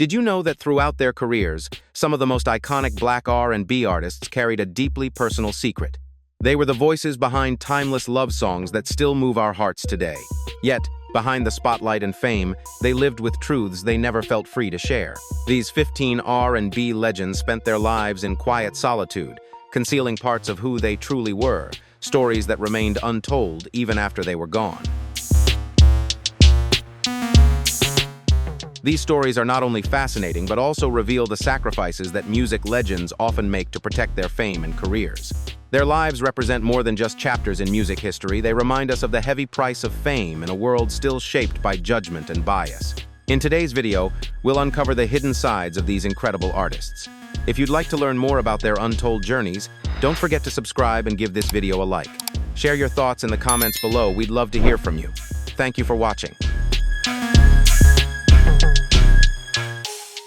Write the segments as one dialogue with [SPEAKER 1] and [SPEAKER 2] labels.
[SPEAKER 1] Did you know that throughout their careers, some of the most iconic Black R&B artists carried a deeply personal secret? They were the voices behind timeless love songs that still move our hearts today. Yet, behind the spotlight and fame, they lived with truths they never felt free to share. These 15 R&B legends spent their lives in quiet solitude, concealing parts of who they truly were, stories that remained untold even after they were gone. These stories are not only fascinating, but also reveal the sacrifices that music legends often make to protect their fame and careers. Their lives represent more than just chapters in music history. They remind us of the heavy price of fame in a world still shaped by judgment and bias. In today's video, we'll uncover the hidden sides of these incredible artists. If you'd like to learn more about their untold journeys, don't forget to subscribe and give this video a like. Share your thoughts in the comments below. We'd love to hear from you. Thank you for watching.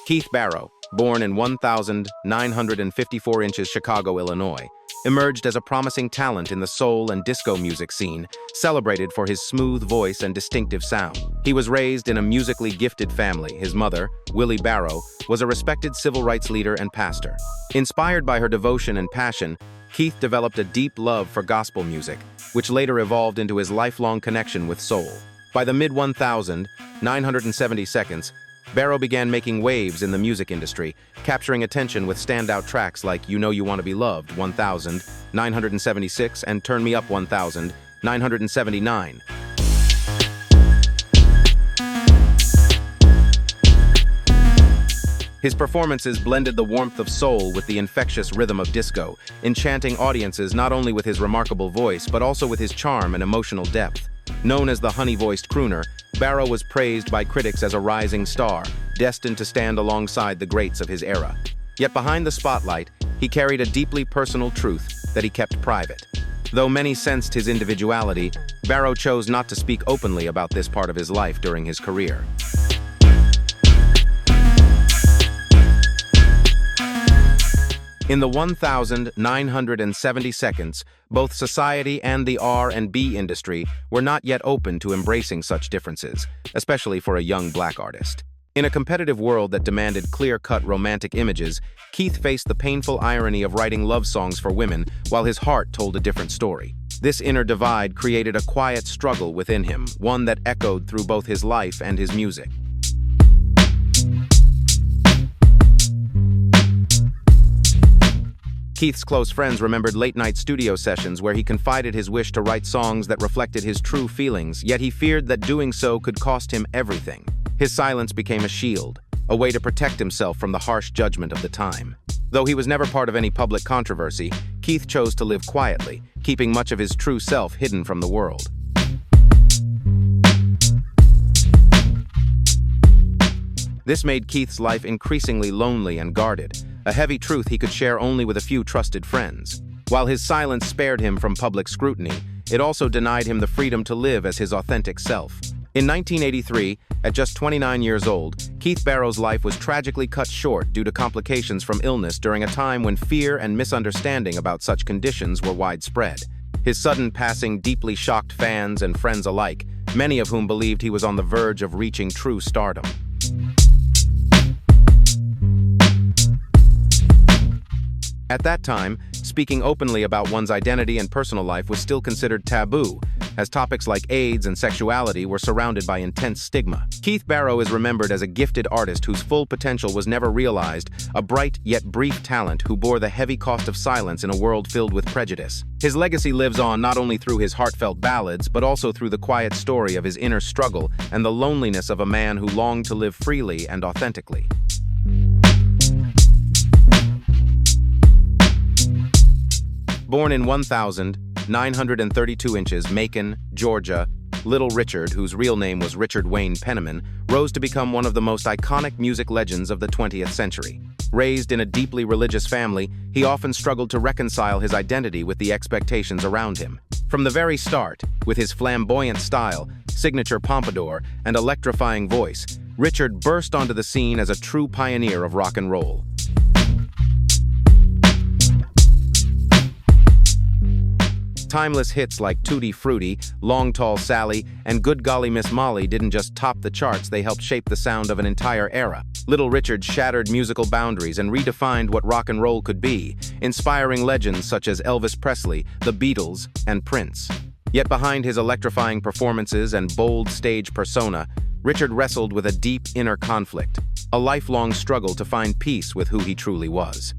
[SPEAKER 1] Keith Barrow, born in 1954 inches Chicago, Illinois, emerged as a promising talent in the soul and disco music scene, celebrated for his smooth voice and distinctive sound. He was raised in a musically gifted family. His mother, Willie Barrow, was a respected civil rights leader and pastor. Inspired by her devotion and passion, Keith developed a deep love for gospel music, which later evolved into his lifelong connection with soul. By the mid-1970s, Barrow began making waves in the music industry, capturing attention with standout tracks like You Know You Want to Be Loved, 1976, and Turn Me Up, 1979. His performances blended the warmth of soul with the infectious rhythm of disco, enchanting audiences not only with his remarkable voice, but also with his charm and emotional depth. Known as the honey-voiced crooner, Barrow was praised by critics as a rising star, destined to stand alongside the greats of his era. Yet behind the spotlight, he carried a deeply personal truth that he kept private. Though many sensed his individuality, Barrow chose not to speak openly about this part of his life during his career. In the 1970s, both society and the R&B industry were not yet open to embracing such differences, especially for a young Black artist. In a competitive world that demanded clear-cut romantic images, Keith faced the painful irony of writing love songs for women while his heart told a different story. This inner divide created a quiet struggle within him, one that echoed through both his life and his music. Keith's close friends remembered late-night studio sessions where he confided his wish to write songs that reflected his true feelings, yet he feared that doing so could cost him everything. His silence became a shield, a way to protect himself from the harsh judgment of the time. Though he was never part of any public controversy, Keith chose to live quietly, keeping much of his true self hidden from the world. This made Keith's life increasingly lonely and guarded, a heavy truth he could share only with a few trusted friends. While his silence spared him from public scrutiny, it also denied him the freedom to live as his authentic self. In 1983, at just 29 years old, Keith Barrow's life was tragically cut short due to complications from illness during a time when fear and misunderstanding about such conditions were widespread. His sudden passing deeply shocked fans and friends alike, many of whom believed he was on the verge of reaching true stardom. At that time, speaking openly about one's identity and personal life was still considered taboo, as topics like AIDS and sexuality were surrounded by intense stigma. Keith Barrow is remembered as a gifted artist whose full potential was never realized, a bright yet brief talent who bore the heavy cost of silence in a world filled with prejudice. His legacy lives on not only through his heartfelt ballads, but also through the quiet story of his inner struggle and the loneliness of a man who longed to live freely and authentically. Born in 1932 inches, Macon, Georgia, Little Richard, whose real name was Richard Wayne Penniman, rose to become one of the most iconic music legends of the 20th century. Raised in a deeply religious family, he often struggled to reconcile his identity with the expectations around him. From the very start, with his flamboyant style, signature pompadour, and electrifying voice, Richard burst onto the scene as a true pioneer of rock and roll. timeless hits like Tutti Frutti, Long Tall Sally, and Good Golly Miss Molly didn't just top the charts, they helped shape the sound of an entire era. Little Richard shattered musical boundaries and redefined what rock and roll could be, inspiring legends such as Elvis Presley, the Beatles, and Prince. Yet behind his electrifying performances and bold stage persona, Richard wrestled with a deep inner conflict, a lifelong struggle to find peace with who he truly was.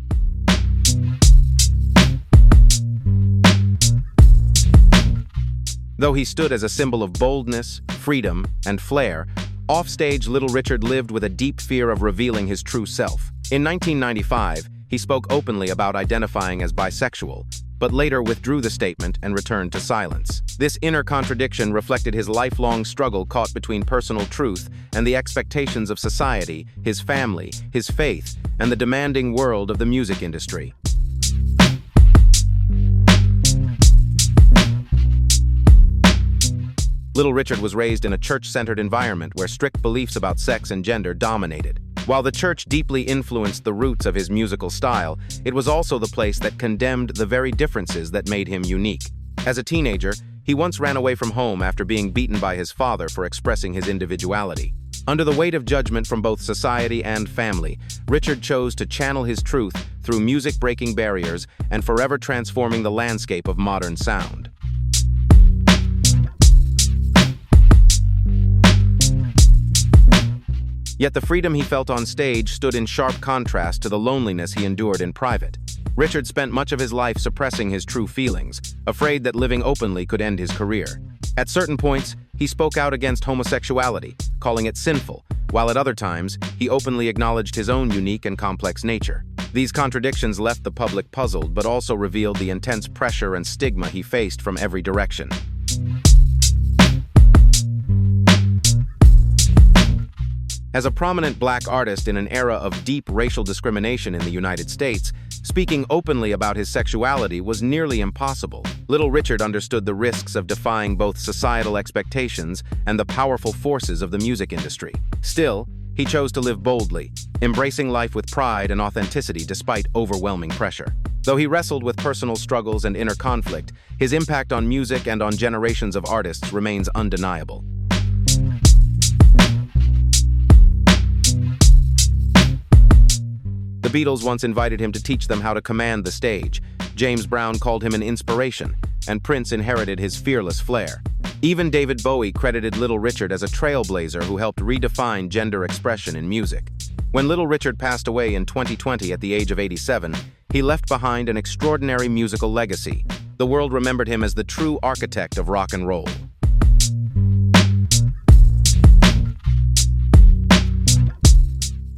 [SPEAKER 1] Though he stood as a symbol of boldness, freedom, and flair, offstage Little Richard lived with a deep fear of revealing his true self. In 1995, he spoke openly about identifying as bisexual, but later withdrew the statement and returned to silence. This inner contradiction reflected his lifelong struggle caught between personal truth and the expectations of society, his family, his faith, and the demanding world of the music industry. Little Richard was raised in a church-centered environment where strict beliefs about sex and gender dominated. While the church deeply influenced the roots of his musical style, it was also the place that condemned the very differences that made him unique. As a teenager, he once ran away from home after being beaten by his father for expressing his individuality. Under the weight of judgment from both society and family, Richard chose to channel his truth through music breaking barriers and forever transforming the landscape of modern sound. Yet the freedom he felt on stage stood in sharp contrast to the loneliness he endured in private. Richard spent much of his life suppressing his true feelings, afraid that living openly could end his career. At certain points, he spoke out against homosexuality, calling it sinful, while at other times, he openly acknowledged his own unique and complex nature. These contradictions left the public puzzled, but also revealed the intense pressure and stigma he faced from every direction. As a prominent black artist in an era of deep racial discrimination in the United States, speaking openly about his sexuality was nearly impossible. Little Richard understood the risks of defying both societal expectations and the powerful forces of the music industry. Still, he chose to live boldly, embracing life with pride and authenticity despite overwhelming pressure. Though he wrestled with personal struggles and inner conflict, his impact on music and on generations of artists remains undeniable. The Beatles once invited him to teach them how to command the stage. James Brown called him an inspiration, and Prince inherited his fearless flair. Even David Bowie credited Little Richard as a trailblazer who helped redefine gender expression in music. When Little Richard passed away in 2020 at the age of 87, he left behind an extraordinary musical legacy. The world remembered him as the true architect of rock and roll.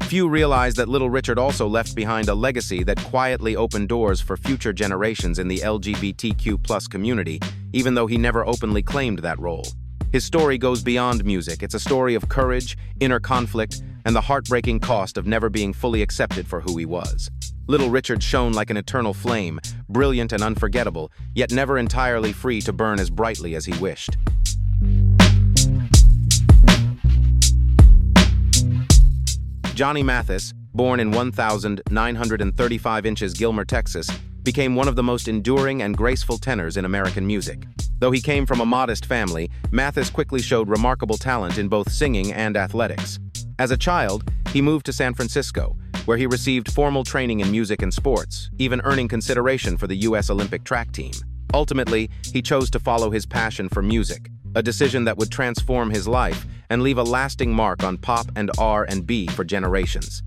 [SPEAKER 1] Few realize that Little Richard also left behind a legacy that quietly opened doors for future generations in the LGBTQ+ community, even though he never openly claimed that role. His story goes beyond music. It's a story of courage, inner conflict, and the heartbreaking cost of never being fully accepted for who he was. Little Richard shone like an eternal flame, brilliant and unforgettable, yet never entirely free to burn as brightly as he wished. Johnny Mathis, born in 1935 inches Gilmer, Texas, became one of the most enduring and graceful tenors in American music. Though he came from a modest family, Mathis quickly showed remarkable talent in both singing and athletics. As a child, he moved to San Francisco, where he received formal training in music and sports, even earning consideration for the U.S. Olympic track team. Ultimately, he chose to follow his passion for music, a decision that would transform his life and leave a lasting mark on pop and R&B for generations.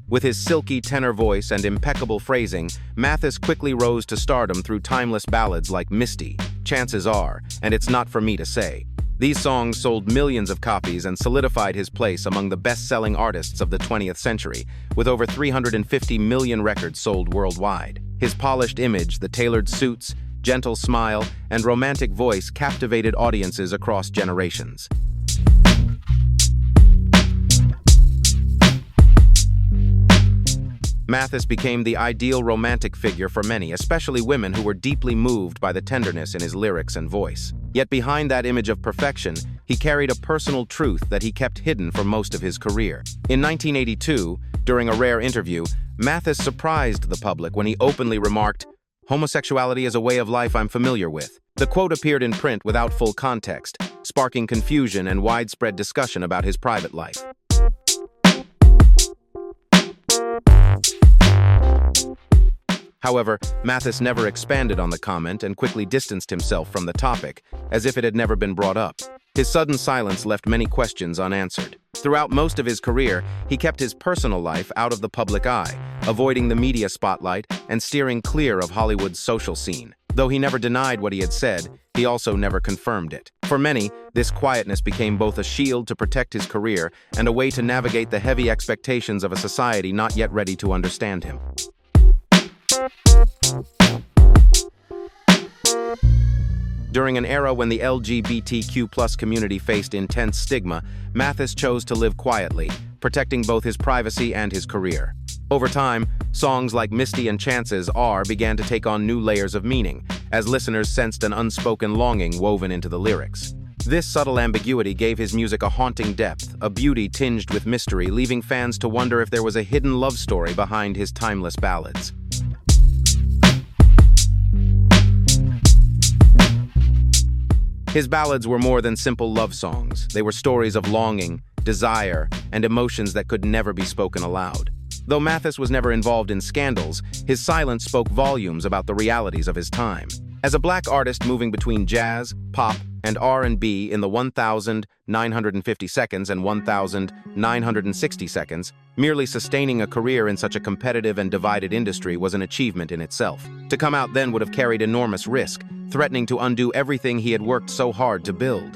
[SPEAKER 1] With his silky tenor voice and impeccable phrasing, Mathis quickly rose to stardom through timeless ballads like Misty, Chances Are, and It's Not For Me To Say. These songs sold millions of copies and solidified his place among the best-selling artists of the 20th century, with over 350 million records sold worldwide. His polished image, the tailored suits, gentle smile, and romantic voice captivated audiences across generations. Mathis became the ideal romantic figure for many, especially women who were deeply moved by the tenderness in his lyrics and voice. Yet behind that image of perfection, he carried a personal truth that he kept hidden for most of his career. In 1982, during a rare interview, Mathis surprised the public when he openly remarked, "Homosexuality is a way of life I'm familiar with." The quote appeared in print without full context, sparking confusion and widespread discussion about his private life. However, Mathis never expanded on the comment and quickly distanced himself from the topic, as if it had never been brought up. His sudden silence left many questions unanswered. Throughout most of his career, he kept his personal life out of the public eye, avoiding the media spotlight and steering clear of Hollywood's social scene. Though he never denied what he had said, he also never confirmed it. For many, this quietness became both a shield to protect his career and a way to navigate the heavy expectations of a society not yet ready to understand him. During an era when the LGBTQ+ community faced intense stigma, Mathis chose to live quietly, protecting both his privacy and his career. Over time, songs like Misty and Chances Are began to take on new layers of meaning, as listeners sensed an unspoken longing woven into the lyrics. This subtle ambiguity gave his music a haunting depth, a beauty tinged with mystery, leaving fans to wonder if there was a hidden love story behind his timeless ballads. His ballads were more than simple love songs. They were stories of longing, desire, and emotions that could never be spoken aloud. Though Mathis was never involved in scandals, his silence spoke volumes about the realities of his time. As a black artist moving between jazz, pop, and R&B in the 1,950 seconds and 1,960 seconds, merely sustaining a career in such a competitive and divided industry was an achievement in itself. To come out then would have carried enormous risk, threatening to undo everything he had worked so hard to build.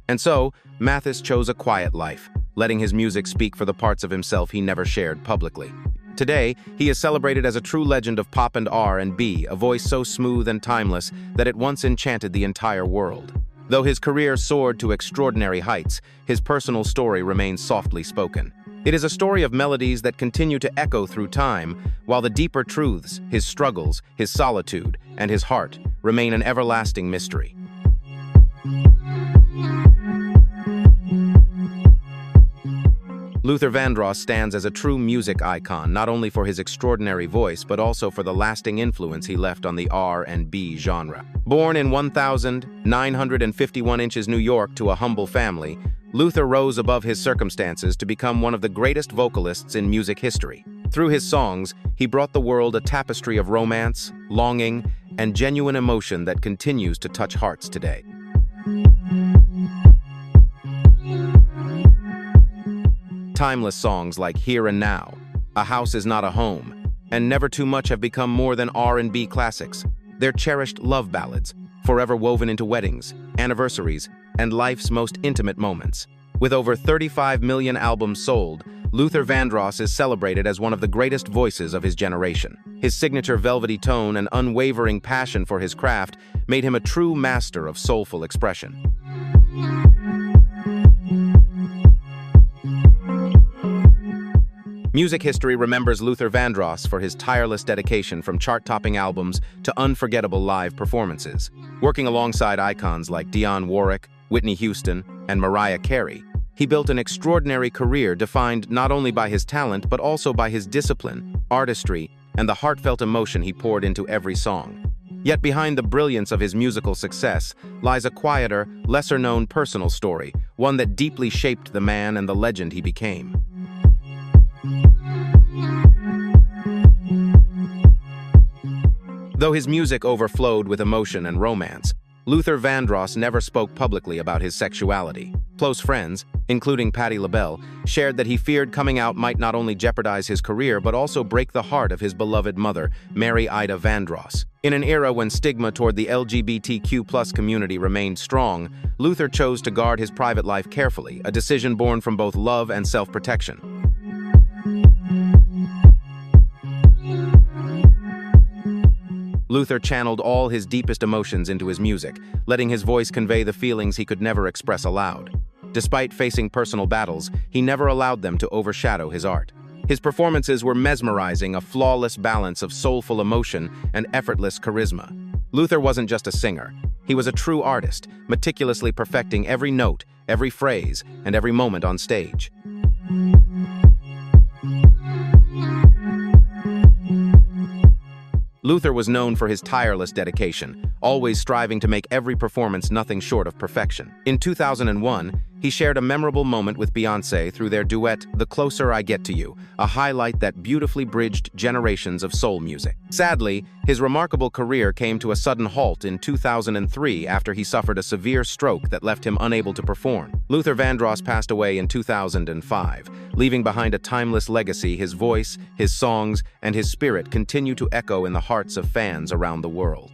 [SPEAKER 1] And so, Mathis chose a quiet life, letting his music speak for the parts of himself he never shared publicly. Today, he is celebrated as a true legend of pop and R&B, a voice so smooth and timeless that it once enchanted the entire world. Though his career soared to extraordinary heights, his personal story remains softly spoken. It is a story of melodies that continue to echo through time, while the deeper truths, his struggles, his solitude, and his heart, remain an everlasting mystery. Luther Vandross stands as a true music icon, not only for his extraordinary voice, but also for the lasting influence he left on the R&B genre. Born in 1951 inches New York to a humble family, Luther rose above his circumstances to become one of the greatest vocalists in music history. Through his songs, he brought the world a tapestry of romance, longing, and genuine emotion that continues to touch hearts today. Timeless songs like Here and Now, A House Is Not a Home, and Never Too Much have become more than R&B classics. They're cherished love ballads, forever woven into weddings, anniversaries, and life's most intimate moments. With over 35 million albums sold, Luther Vandross is celebrated as one of the greatest voices of his generation. His signature velvety tone and unwavering passion for his craft made him a true master of soulful expression. Music history remembers Luther Vandross for his tireless dedication from chart-topping albums to unforgettable live performances. Working alongside icons like Dionne Warwick, Whitney Houston, and Mariah Carey, he built an extraordinary career defined not only by his talent but also by his discipline, artistry, and the heartfelt emotion he poured into every song. Yet behind the brilliance of his musical success lies a quieter, lesser-known personal story, one that deeply shaped the man and the legend he became. Though his music overflowed with emotion and romance, Luther Vandross never spoke publicly about his sexuality. Close friends, including Patti LaBelle, shared that he feared coming out might not only jeopardize his career but also break the heart of his beloved mother, Mary Ida Vandross. In an era when stigma toward the LGBTQ+ community remained strong, Luther chose to guard his private life carefully, a decision born from both love and self-protection. Luther channeled all his deepest emotions into his music, letting his voice convey the feelings he could never express aloud. Despite facing personal battles, he never allowed them to overshadow his art. His performances were mesmerizing, a flawless balance of soulful emotion and effortless charisma. Luther wasn't just a singer. He was a true artist, meticulously perfecting every note, every phrase, and every moment on stage. Luther was known for his tireless dedication, always striving to make every performance nothing short of perfection. In 2001, he shared a memorable moment with Beyoncé through their duet, The Closer I Get to You, a highlight that beautifully bridged generations of soul music. Sadly, his remarkable career came to a sudden halt in 2003 after he suffered a severe stroke that left him unable to perform. Luther Vandross passed away in 2005, leaving behind a timeless legacy. His voice, his songs, and his spirit continue to echo in the hearts of fans around the world.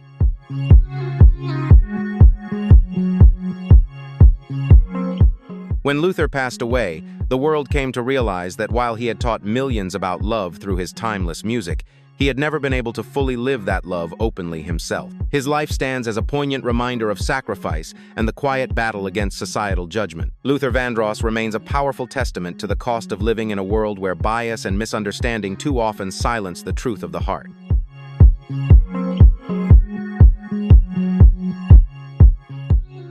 [SPEAKER 1] When Luther passed away, the world came to realize that while he had taught millions about love through his timeless music, he had never been able to fully live that love openly himself. His life stands as a poignant reminder of sacrifice and the quiet battle against societal judgment. Luther Vandross remains a powerful testament to the cost of living in a world where bias and misunderstanding too often silence the truth of the heart.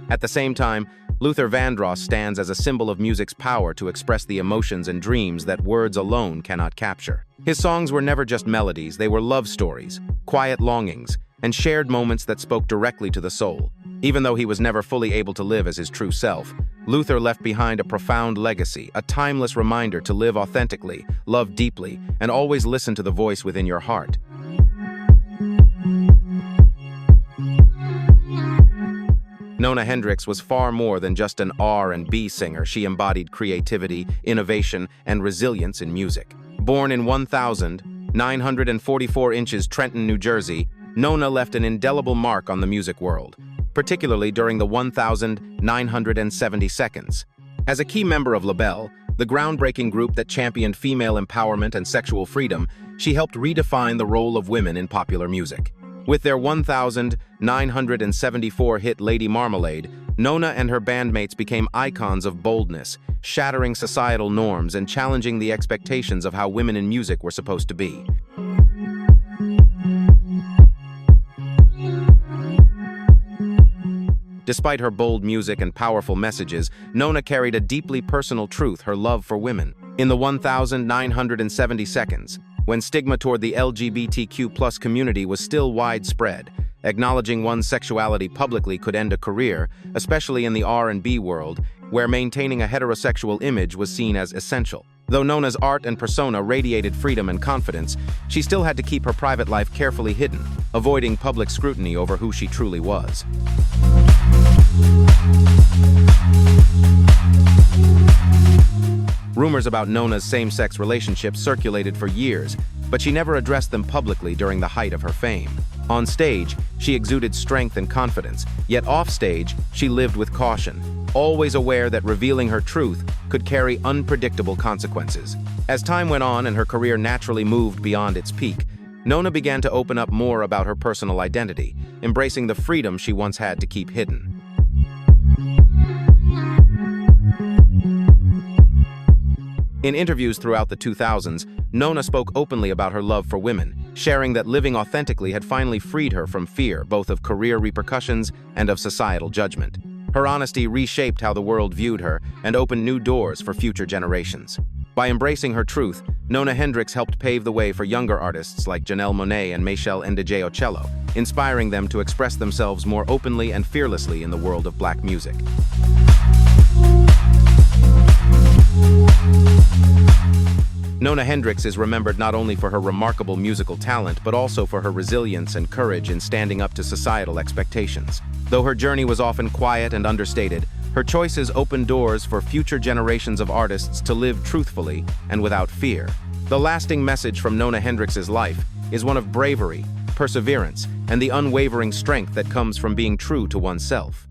[SPEAKER 1] At the same time, Luther Vandross stands as a symbol of music's power to express the emotions and dreams that words alone cannot capture. His songs were never just melodies, they were love stories, quiet longings, and shared moments that spoke directly to the soul. Even though he was never fully able to live as his true self, Luther left behind a profound legacy, a timeless reminder to live authentically, love deeply, and always listen to the voice within your heart. Nona Hendryx was far more than just an R&B singer. She embodied creativity, innovation, and resilience in music. Born in 1,944 inches Trenton, New Jersey, Nona left an indelible mark on the music world, particularly during the 1,970 seconds. As a key member of LaBelle, the groundbreaking group that championed female empowerment and sexual freedom, she helped redefine the role of women in popular music. With their 1,974 hit Lady Marmalade, Nona and her bandmates became icons of boldness, shattering societal norms and challenging the expectations of how women in music were supposed to be. Despite her bold music and powerful messages, Nona carried a deeply personal truth: her love for women. In the 1,970 seconds, when stigma toward the LGBTQ+ community was still widespread, acknowledging one's sexuality publicly could end a career, especially in the R&B world, where maintaining a heterosexual image was seen as essential. Though Nona's art and persona radiated freedom and confidence, she still had to keep her private life carefully hidden, avoiding public scrutiny over who she truly was. Rumors about Nona's same-sex relationships circulated for years, but she never addressed them publicly during the height of her fame. On stage, she exuded strength and confidence, yet off-stage, she lived with caution, always aware that revealing her truth could carry unpredictable consequences. As time went on and her career naturally moved beyond its peak, Nona began to open up more about her personal identity, embracing the freedom she once had to keep hidden. In interviews throughout the 2000s, Nona spoke openly about her love for women, sharing that living authentically had finally freed her from fear, both of career repercussions and of societal judgment. Her honesty reshaped how the world viewed her and opened new doors for future generations. By embracing her truth, Nona Hendryx helped pave the way for younger artists like Janelle Monáe and Michelle Ndegeocello, inspiring them to express themselves more openly and fearlessly in the world of Black music. Nona Hendryx is remembered not only for her remarkable musical talent, but also for her resilience and courage in standing up to societal expectations. Though her journey was often quiet and understated, her choices opened doors for future generations of artists to live truthfully and without fear. The lasting message from Nona Hendryx's life is one of bravery, perseverance, and the unwavering strength that comes from being true to oneself.